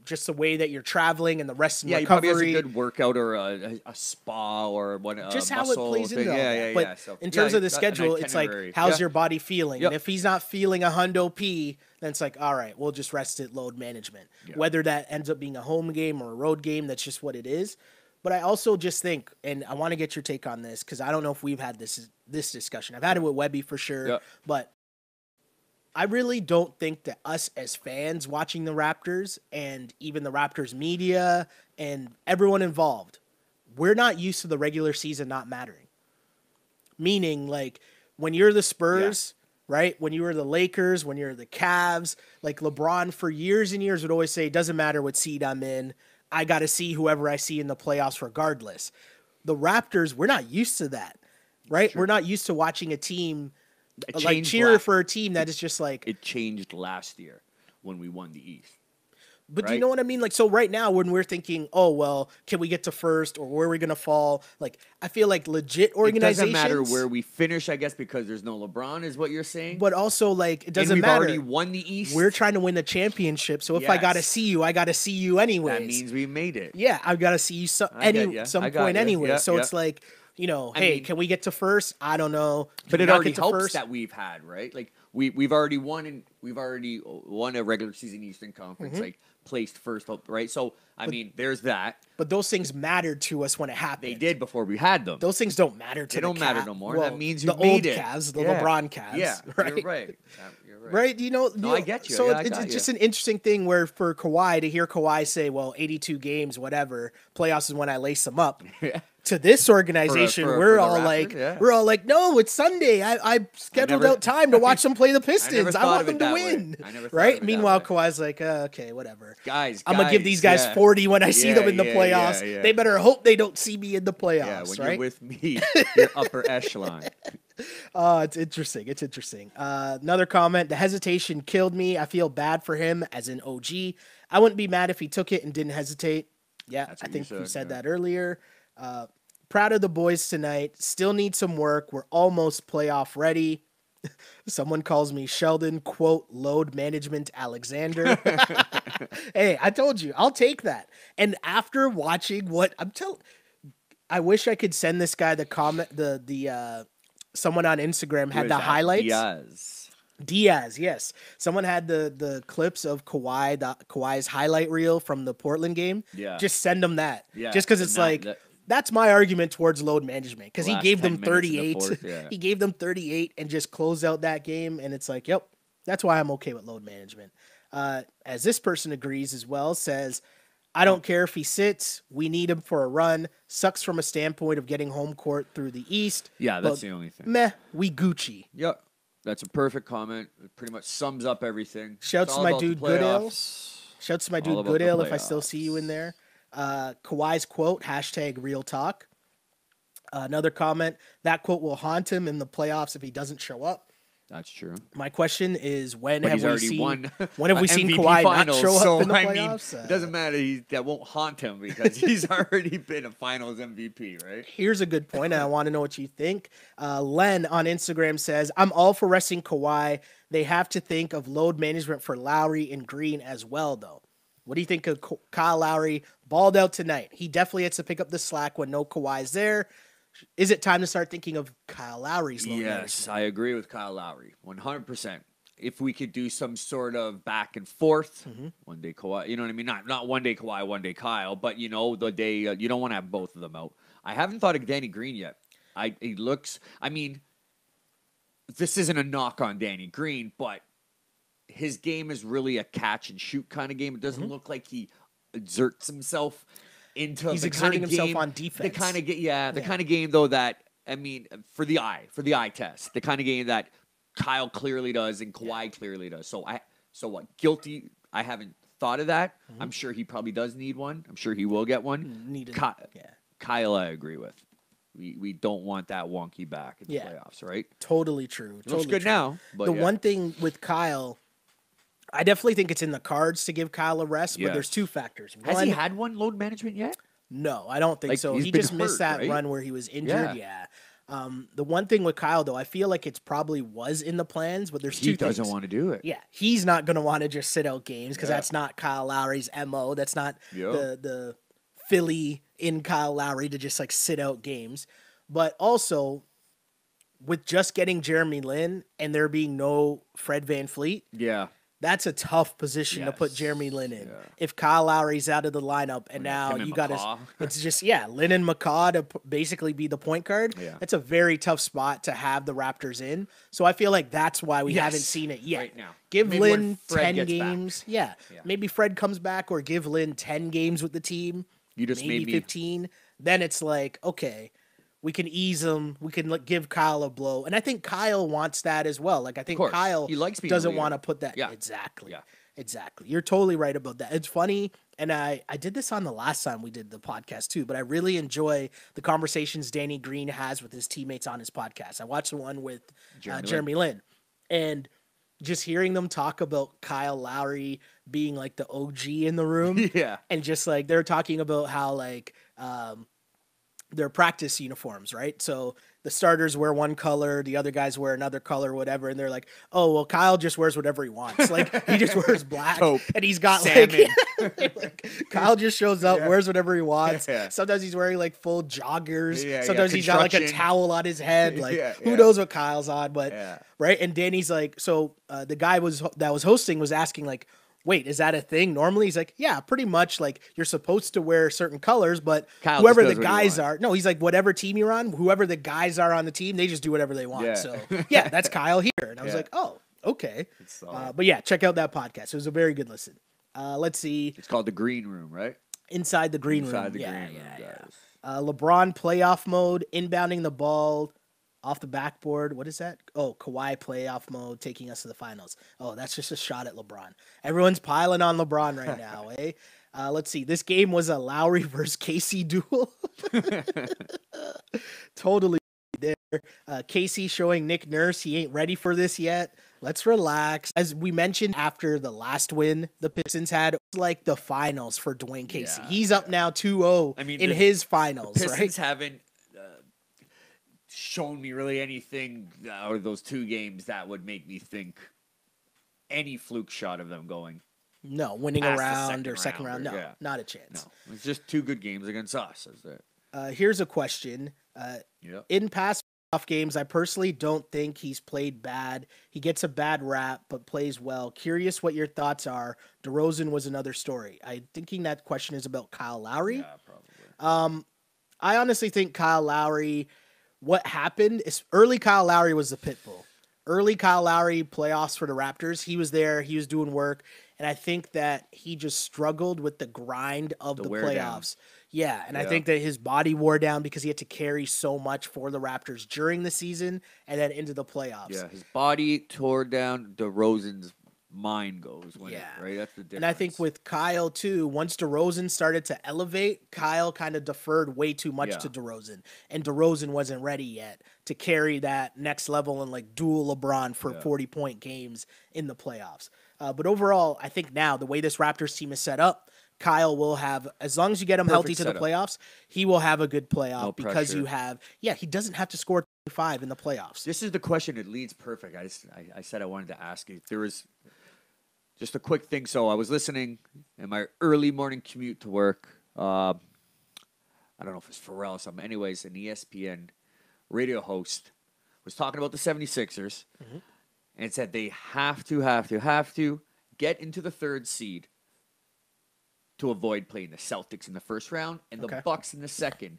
just the way that you're traveling and the rest and he recovery. probably has a good workout or a spa or one. Just how it plays into all that. But So, in terms of the an schedule, it's like, itinerary. how's your body feeling? Yep. And if he's not feeling a hundo P, then it's like, all right, we'll just rest it, load management. Whether that ends up being a home game or a road game, that's just what it is. But I also just think, and I want to get your take on this, because I don't know if we've had this discussion. I've had it with Webby for sure, but I really don't think that us as fans watching the Raptors and even the Raptors media and everyone involved, we're not used to the regular season not mattering. Meaning, like, when you're the Spurs, right? When you were the Lakers, when you're the Cavs, like LeBron for years and years would always say, it doesn't matter what seed I'm in. I got to see whoever I see in the playoffs regardless. The Raptors, we're not used to that, right? We're not used to watching a team like cheer for a team that is just like. It changed last year when we won the East. But do you know what I mean? Like, so right now when we're thinking, oh, well, can we get to first or where are we going to fall? Like, I feel like legit organizations. It doesn't matter where we finish, I guess, because there's no LeBron is what you're saying. But also, like, it doesn't we've matter. We've already won the East. We're trying to win the championship. So if I got to see you, I got to see you anyways. That means we made it. Yeah, I've got to see you some point anyway. Yeah, so it's like, hey, can we get to first? I don't know. But it already helps that we've had, right? Like, we've already won a regular season Eastern Conference, like placed first, right? So I mean, there's that. But those things mattered to us when it happened. They did before we had them. Those things don't matter to they don't matter no more. Well, that means you the made old it. Cavs, the LeBron Cavs. Yeah, right. You're right. You're right. Right? No, I get you. So Yeah, it's just an interesting thing where for Kawhi to hear Kawhi say, "Well, 82 games, whatever. Playoffs is when I lace them up." To this organization, we're all like, no, it's Sunday. I scheduled out time to watch them play the Pistons. I want them to win. Right? Meanwhile, Kawhi's like, okay, whatever. Guys, I'm gonna give these guys 40 when I see them in the playoffs. They better hope they don't see me in the playoffs. Yeah, when right? you're with me, you're upper echelon. It's interesting. It's interesting. Another comment. The hesitation killed me. I feel bad for him as an OG. I wouldn't be mad if he took it and didn't hesitate. Yeah, I think we said that earlier. Proud of the boys tonight. Still need some work. We're almost playoff ready. Someone calls me Sheldon, quote, load management Alexander. Hey, I told you, I'll take that. And after watching what I wish I could send this guy the comment, the someone on Instagram Who had is the that? highlights. Diaz, yes. Someone had the clips of Kawhi's highlight reel from the Portland game. Yeah. Just send them that. Yeah. Just because it's that's my argument towards load management. Because he gave them 38. He gave them 38 and just closed out that game. And it's like, yep, that's why I'm okay with load management. As this person agrees as well, says, I don't care if he sits. We need him for a run. Sucks from a standpoint of getting home court through the East. Yeah, that's the only thing. Meh, we Gucci. Yep. That's a perfect comment. It pretty much sums up everything. Shouts to my dude Goodale. Shouts to my dude Goodale if I still see you in there. Kawhi's quote, #real talk. Another comment, that quote will haunt him in the playoffs if he doesn't show up. That's true. My question is, when have we seen MVP Kawhi finals, not show so, up in the I playoffs? mean, it doesn't matter. That won't haunt him because he's already been a finals MVP, right? Here's a good point, and I want to know what you think. Len on Instagram says, I'm all for resting Kawhi. They have to think of load management for Lowry and Green as well, though. What do you think of Kyle Lowry? Balled out tonight. He definitely has to pick up the slack when no Kawhi's there. Is it time to start thinking of Kyle Lowry's load management? Yes, I agree with Kyle Lowry, 100%. If we could do some sort of back and forth, one day Kawhi, you know what I mean? Not one day Kawhi, one day Kyle, but you know, the day you don't want to have both of them out. I haven't thought of Danny Green yet. He looks, I mean, this isn't a knock on Danny Green, but his game is really a catch and shoot kind of game. It doesn't look like he exerts himself into He's the exerting kind of himself game, on defense. The kind of kind of game though that, I mean, for the eye test, the kind of game that Kyle clearly does and Kawhi clearly does. So what? Guilty. I haven't thought of that. I'm sure he probably does need one. I'm sure he will get one. Kyle, I agree with. We don't want that wonky back in the playoffs, right? Totally true. Looks good now. But the one thing with Kyle, I definitely think it's in the cards to give Kyle a rest, but there's two factors. Has he had one load management yet? No, I don't think so. He just missed that run where he was injured. Yeah. The one thing with Kyle, though, I feel like it's probably was in the plans, but there's two things. He doesn't want to do it. Yeah, he's not going to want to just sit out games because that's not Kyle Lowry's MO. That's not the Philly in Kyle Lowry to just like sit out games. But also, with just getting Jeremy Lin and there being no Fred VanVleet, that's a tough position to put Jeremy Lin in. If Kyle Lowry's out of the lineup and now you got to, it's just, Lin and McCaw to basically be the point guard. That's a very tough spot to have the Raptors in. So I feel like that's why we haven't seen it yet. Right now. Give Lin 10 games. Maybe Fred comes back or give Lin 10 games with the team. You just maybe 15. Then it's like, okay, we can ease him. We can give Kyle a blow. And I think Kyle wants that as well. Like, I think Kyle doesn't want to put that. Exactly. You're totally right about that. It's funny. And I did this on the last time we did the podcast too, but I really enjoy the conversations Danny Green has with his teammates on his podcast. I watched the one with Jeremy Lin, and just hearing them talk about Kyle Lowry being like the OG in the room. And just like, they're talking about how like, their practice uniforms, right? So the starters wear one color, the other guys wear another color, whatever. And they're like, oh, well, Kyle just wears whatever he wants. Like, he just wears black and he's got like Kyle just shows up, wears whatever he wants. Sometimes he's wearing like full joggers. Sometimes he's got like a towel on his head. Like, who knows what Kyle's on, but right. And Danny's like, so the guy that was hosting was asking like, wait, is that a thing normally? He's like, yeah, pretty much. Like, you're supposed to wear certain colors, but Kyle whoever the guys are, no, he's like, whatever team you're on, whoever the guys are on the team, they just do whatever they want. So that's Kyle here. And I was like, oh, okay. But check out that podcast. It was a very good listen. Let's see. It's called The Green Room, right? Inside the Green Room. Inside the Green Room, guys. LeBron playoff mode, inbounding the ball off the backboard. What is that? Oh, Kawhi playoff mode, taking us to the finals. Oh, that's just a shot at LeBron. Everyone's piling on LeBron right now, eh? Let's see. This game was a Lowry versus Casey duel. Totally there. Casey showing Nick Nurse he ain't ready for this yet. Let's relax. As we mentioned after the last win the Pistons had, it was like the finals for Dwayne Casey. He's up now 2-0 in his finals, the Pistons right? haven't shown me really anything out of those two games that would make me think any fluke shot of them going. No, winning a round or second round. No, not a chance. No, it's just two good games against us. Here's a question. In past off games. I personally don't think he's played bad. He gets a bad rap, but plays well. Curious what your thoughts are. DeRozan was another story. I'm thinking that question is about Kyle Lowry. Yeah, probably. I honestly think Kyle Lowry, what happened is early Kyle Lowry was the pit bull. Early Kyle Lowry playoffs for the Raptors. He was there. He was doing work. And I think that he just struggled with the grind of the playoffs. Yeah, and I think that his body wore down because he had to carry so much for the Raptors during the season and then into the playoffs. Yeah, his body tore down. DeRozan's mind goes. Right? That's the difference. And I think with Kyle, too, once DeRozan started to elevate, Kyle kind of deferred way too much to DeRozan. And DeRozan wasn't ready yet to carry that next level and like duel LeBron for 40-point games in the playoffs. But overall, I think now the way this Raptors team is set up, Kyle will have, as long as you get him healthy to the playoffs, he will have a good playoff because you have, he doesn't have to score 25 in the playoffs. This is the question. It leads perfect. I said I wanted to ask you. There was just a quick thing. So I was listening in my early morning commute to work. I don't know if it's Pharrell or something. Anyways, an ESPN radio host was talking about the 76ers and said they have to get into the third seed to avoid playing the Celtics in the first round and the Bucks in the second.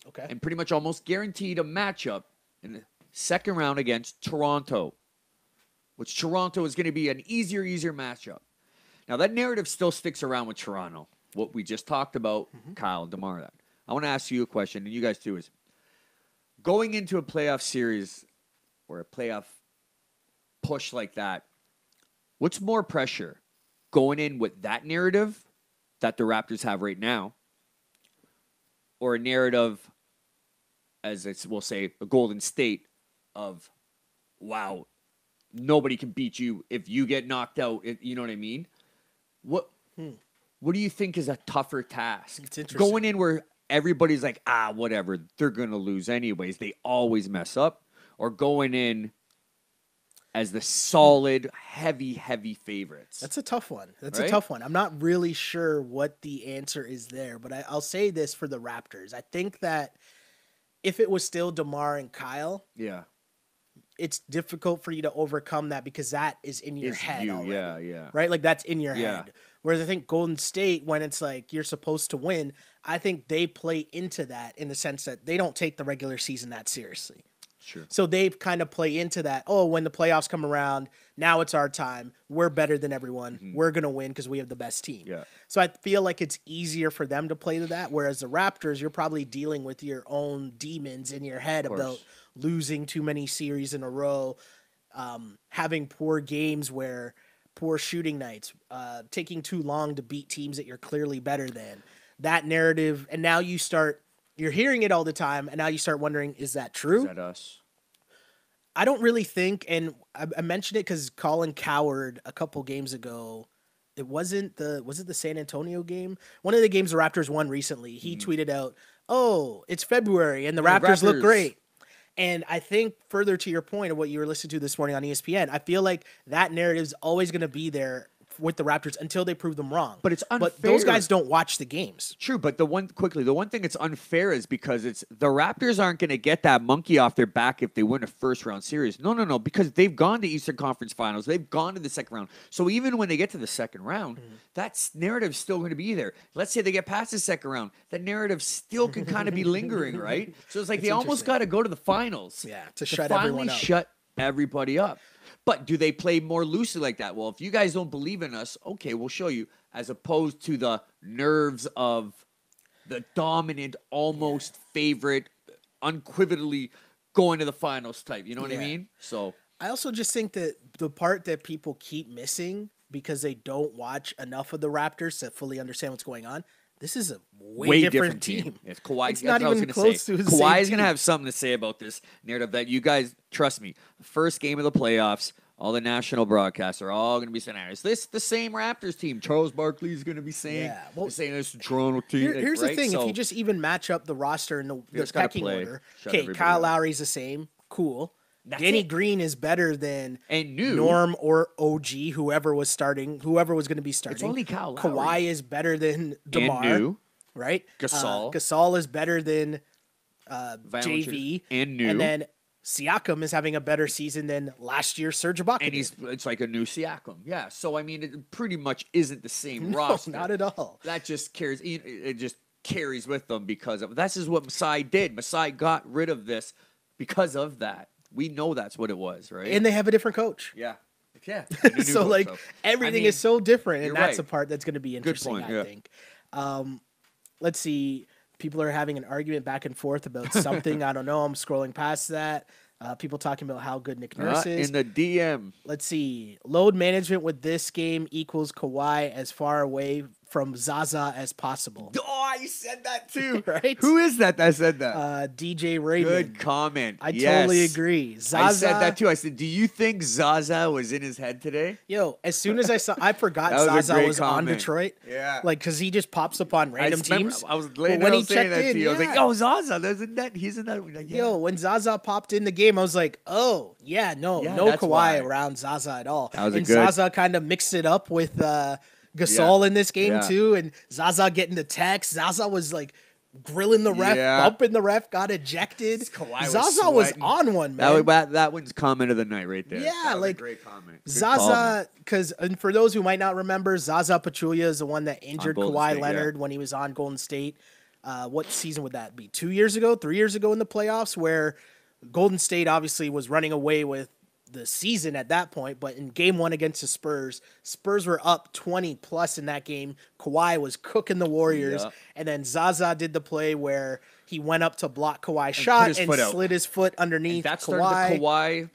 Okay. And pretty much almost guaranteed a matchup in the second round against Toronto, which Toronto is going to be an easier matchup. Now, that narrative still sticks around with Toronto, what we just talked about, Kyle and DeMar. That. I want to ask you a question, and you guys too, is going into a playoff series or a playoff push like that, what's more pressure? Going in with that narrative that the Raptors have right now, or a narrative, as we'll say, a Golden State of, wow, nobody can beat you if you get knocked out. You know what I mean? What do you think is a tougher task? It's interesting. Going in where everybody's like, whatever, they're going to lose anyways. They always mess up. Or going in as the solid, heavy favorites. That's a tough one. A tough one. I'm not really sure what the answer is there, but I'll say this for the Raptors. I think that if it was still DeMar and Kyle, it's difficult for you to overcome that because that is in your head already. Right? Like that's in your head. Whereas I think Golden State, when it's like you're supposed to win, I think they play into that in the sense that they don't take the regular season that seriously. Sure. So they kind of play into that. Oh, when the playoffs come around, now it's our time. We're better than everyone. We're going to win because we have the best team. Yeah. So I feel like it's easier for them to play to that. Whereas the Raptors, you're probably dealing with your own demons in your head about losing too many series in a row, having poor games where poor shooting nights, taking too long to beat teams that you're clearly better than. That narrative. And now you're hearing it all the time, and now you start wondering, is that true? Is that us? I don't really think, and I mentioned it because Colin Cowherd a couple games ago, was it the San Antonio game? One of the games the Raptors won recently, he tweeted out, it's February, and the Raptors look great. And I think further to your point of what you were listening to this morning on ESPN, I feel like that narrative is always going to be there with the Raptors until they prove them wrong. But it's unfair. But those guys don't watch the games. True, but the one thing that's unfair is because it's the Raptors aren't going to get that monkey off their back if they win a first-round series. No, because they've gone to Eastern Conference Finals. They've gone to the second round. So even when they get to the second round, that narrative's still going to be there. Let's say they get past the second round. That narrative still can kind of be lingering, right? So it's like they almost got to go to the finals. Yeah, to shut everyone up. Shut everybody up. But do they play more loosely like that? Well, if you guys don't believe in us, okay, we'll show you. As opposed to the nerves of the dominant, almost favorite, unequivocally going to the finals type. You know what I mean? So I also just think that the part that people keep missing because they don't watch enough of the Raptors to fully understand what's going on. This is a way different team. It's Kawhi. It's not even close to his Kawhi is going to have something to say about this narrative that you guys, trust me, the first game of the playoffs, all the national broadcasts are all going to be saying, is this the same Raptors team? Charles Barkley is going to be saying, saying this Toronto team. Here's the thing. If you just even match up the roster in the pecking order, Kyle Lowry's the same. Cool. Danny Green is better than Norm or OG, whoever was going to be starting. It's only Kyle Lowry. Kawhi is better than DeMar. And right? Gasol. Gasol is better than JV. And new. And then Siakam is having a better season than last year's Serge Ibaka. And it's like a new Siakam. Yeah. So, I mean, it pretty much isn't the same No, roster. not at all. That just carries, it just carries with them because of, this is what Masai did. Masai got rid of this because of that. We know that's what it was, right? And they have a different coach. Yeah. Yeah. So, like, everything is so different, and that's right. a part that's going to be interesting, point, I think. Let's see. People are having an argument back and forth about something. I don't know. I'm scrolling past that. People talking about how good Nick Nurse is. In the DM. Let's see. Load management with this game equals Kawhi as far away from Zaza as possible. Oh, I said that too. Right? Who is that said that? DJ Raymond. Good comment. I totally agree. Zaza, I said that too. I said, do you think Zaza was in his head today? Yo, as soon as I forgot was Zaza was on comment. Detroit. Yeah. Like, because he just pops up on random teams. I was when he saying that checked to you. I was like, yeah. oh, Zaza, he's in that. Like, yeah. Yo, when Zaza popped in the game, I was like, oh, yeah, no that's Kawhi why. around Zaza at all. That was and good. Zaza kind of mixed it up with Gasol in this game too, and Zaza getting the text. Zaza was like grilling the ref, bumping the ref, got ejected. Zaza was on one, man. That one's comment of the night right there. Yeah, that was like a great comment. Good Zaza, because for those who might not remember, Zaza Pachulia is the one that injured Kawhi Leonard when he was on Golden State. What season would that be? 2 years ago, 3 years ago in the playoffs, where Golden State obviously was running away with the season at that point, but in game one against the Spurs were up 20 plus in that game. Kawhi was cooking the Warriors, and then Zaza did the play where he went up to block Kawhi's shot and slid his foot underneath Kawhi.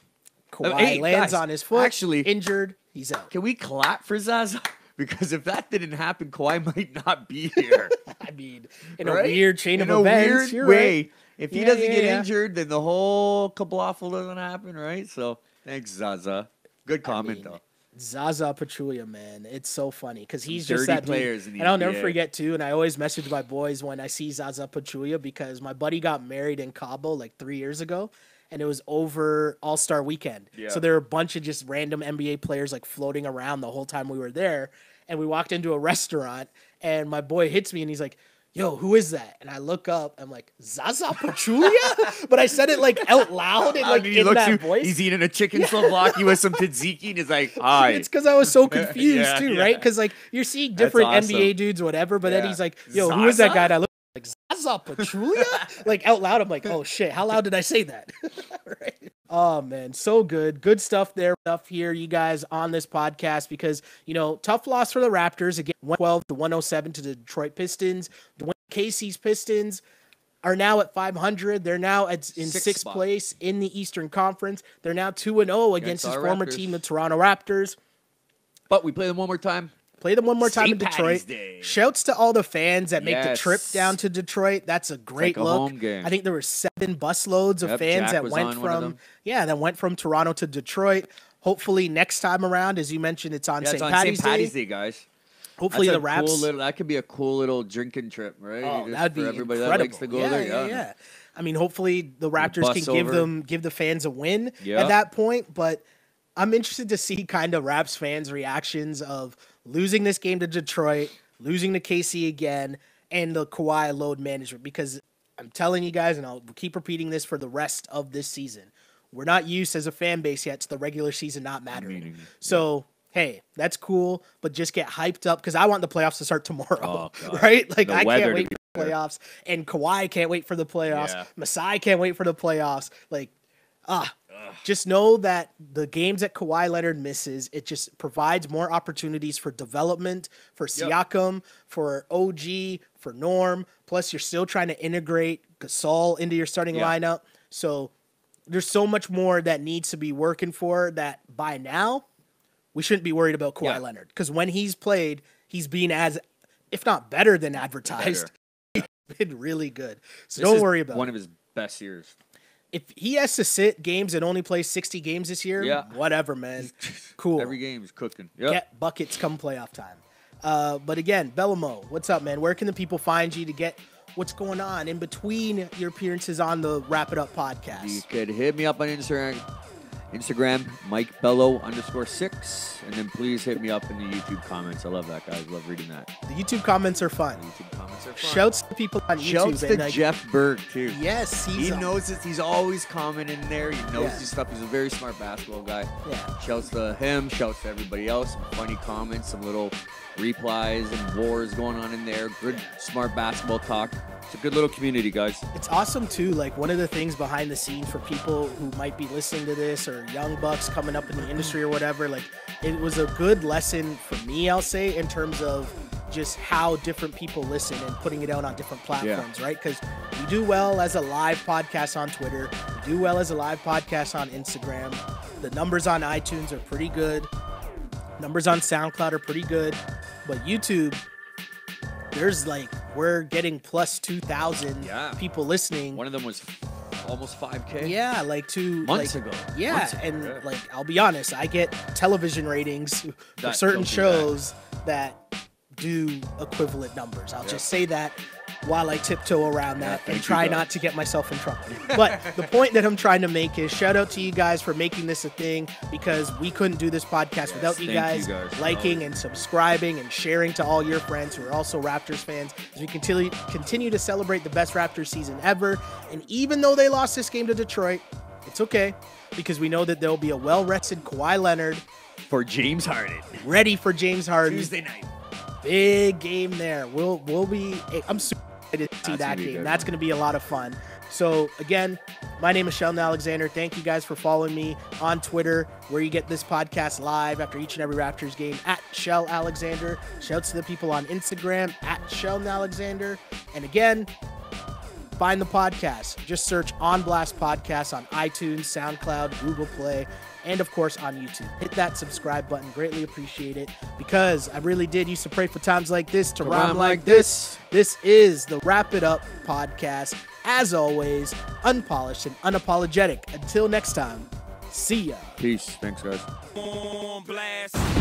Kawhi lands on his foot, actually injured. He's out. Can we clap for Zaza? Because if that didn't happen, Kawhi might not be here. I mean, in a weird chain of events, weird way. Right. If he doesn't get injured, then the whole kablaffle doesn't happen, right? So thanks, Zaza. Good comment, though. Zaza Pachulia, man. It's so funny because he's dirty just that players dude. And I'll never forget, too, and I always message my boys when I see Zaza Pachulia because my buddy got married in Cabo like 3 years ago, and it was over All-Star Weekend. Yeah. So there were a bunch of just random NBA players like floating around the whole time we were there, and we walked into a restaurant, and my boy hits me, and he's like, yo, who is that? And I look up, I'm like, Zaza Pachulia? But I said it like out loud and like in that voice. He's eating a chicken souvlaki with some tzatziki, and he's like, hi. It's because I was so confused too, right? Because like you're seeing different NBA dudes, whatever, but then he's like, yo, who is that guy? And I look like Zaza Pachulia? Like out loud, I'm like, oh shit, how loud did I say that? Right? Oh man, so good. Good stuff there. Stuff here, you guys, on this podcast because, you know, tough loss for the Raptors. Again, 112-107 to the Detroit Pistons. The Casey's Pistons are now at 500. They're now in sixth place in the Eastern Conference. They're now 2-0 against his former team, the Toronto Raptors. But we play them one more time. Play them one more time in Detroit. Shouts to all the fans that make the trip down to Detroit. That's a great look. Home game. I think there were 7 busloads of fans that went from Toronto to Detroit. Hopefully next time around, as you mentioned, it's on St. Patty's Day, guys. Hopefully the Raps. That could be a cool little drinking trip, right? Oh, that'd be everybody incredible. That likes to go there. Yeah. I mean, hopefully the Raptors can give the fans a win at that point. But I'm interested to see kind of Raps fans' reactions of losing this game to Detroit, losing to KC again, and the Kawhi load management. Because I'm telling you guys, and I'll keep repeating this for the rest of this season, we're not used as a fan base yet to the regular season not mattering. So, hey, that's cool, but just get hyped up because I want the playoffs to start tomorrow, right? Like, I can't wait for the playoffs, and Kawhi can't wait for the playoffs. Yeah. Masai can't wait for the playoffs. Like, just know that the games that Kawhi Leonard misses, it just provides more opportunities for development, for Siakam, for OG, for Norm. Plus, you're still trying to integrate Gasol into your starting lineup. So there's so much more that needs to be working for that by now we shouldn't be worried about Kawhi Leonard. Because when he's played, he's been as, if not better than advertised. He's been really good. So don't worry about it. One of his best years. If he has to sit games and only play 60 games this year, whatever, man. Cool. Every game's cooking. Get buckets come playoff time. But again, Bellamo, what's up, man? Where can the people find you to get what's going on in between your appearances on the Wrap It Up podcast? You could hit me up on Instagram. Instagram, MikeBello_6. And then please hit me up in the YouTube comments. I love that, guys. Love reading that. The YouTube comments are fun. Fun. Shouts to people on YouTube. Shouts to Jeff Berg, too. Yes, he knows it. He's always commenting there. He knows his stuff. He's a very smart basketball guy. Yeah. Shouts to him. Shouts to everybody else. Some funny comments, some little replies and wars going on in there. Good, smart basketball talk. It's a good little community, guys. It's awesome, too. Like, one of the things behind the scenes for people who might be listening to this or young bucks coming up in the industry or whatever, like, it was a good lesson for me, I'll say, in terms of just how different people listen and putting it out on different platforms, right? Because we do well as a live podcast on Twitter. We do well as a live podcast on Instagram. The numbers on iTunes are pretty good. Numbers on SoundCloud are pretty good. But YouTube, there's like, we're getting plus 2,000 people listening. One of them was almost 5K. Yeah, like months ago. Yeah, months ago. And like, I'll be honest, I get television ratings for certain shows that do equivalent numbers. I'll just say that while I tiptoe around that and try not to get myself in trouble. But the point that I'm trying to make is shout out to you guys for making this a thing, because we couldn't do this podcast without you guys liking and subscribing and sharing to all your friends who are also Raptors fans as we continue to celebrate the best Raptors season ever. And even though they lost this game to Detroit, it's okay, because we know that there'll be a well-rested Kawhi Leonard for James Harden. Ready for James Harden. Tuesday night. Big game there. We'll be. I'm super excited to see that game. That's going to be a lot of fun. So again, my name is Sheldon Alexander. Thank you guys for following me on Twitter, where you get this podcast live after each and every Raptors game at Shell Alexander. Shouts to the people on Instagram at Sheldon Alexander. And again, find the podcast. Just search On Blast Podcast on iTunes, SoundCloud, Google Play, and of course on YouTube. Hit that subscribe button. Greatly appreciate it, because I really did used to pray for times like this to rhyme like this. This is the Wrap It Up podcast. As always, unpolished and unapologetic. Until next time, see ya. Peace. Thanks, guys. On blast.